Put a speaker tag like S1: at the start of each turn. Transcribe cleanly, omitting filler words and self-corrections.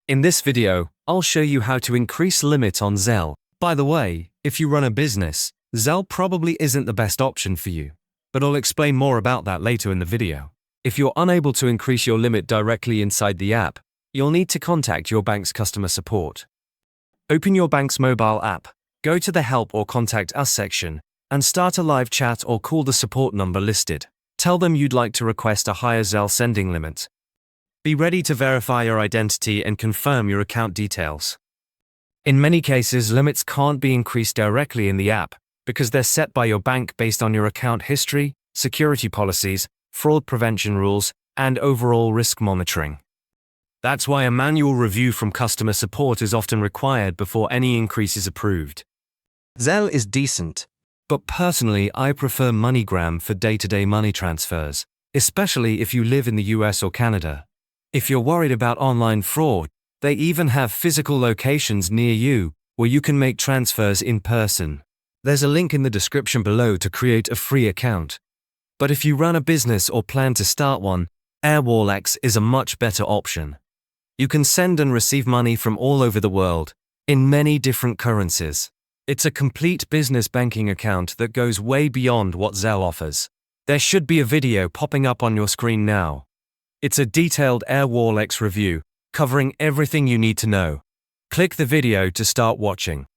S1: In this video, I'll show you how to increase limit on Zelle. By the way, if you run a business, Zelle probably isn't the best option for you, but I'll explain more about that later in the video. If you're unable to increase your limit directly inside the app, you'll need to contact your bank's customer support. Open your bank's mobile app, go to the Help or Contact Us section, and start a live chat or call the support number listed. Tell them you'd like to request a higher Zelle sending limit. Be ready to verify your identity and confirm your account details. In many cases, limits can't be increased directly in the app because they're set by your bank based on your account history, security policies, fraud prevention rules, and overall risk monitoring. That's why a manual review from customer support is often required before any increase is approved. Zelle is decent, but personally I prefer MoneyGram for day-to-day money transfers, especially if you live in the US or Canada. If you're worried about online fraud, they even have physical locations near you where you can make transfers in person. There's a link in the description below to create a free account. But if you run a business or plan to start one, AirWallex is a much better option. You can send and receive money from all over the world, in many different currencies. It's a complete business banking account that goes way beyond what Zelle offers. There should be a video popping up on your screen now. It's a detailed AirWallex review, covering everything you need to know. Click the video to start watching.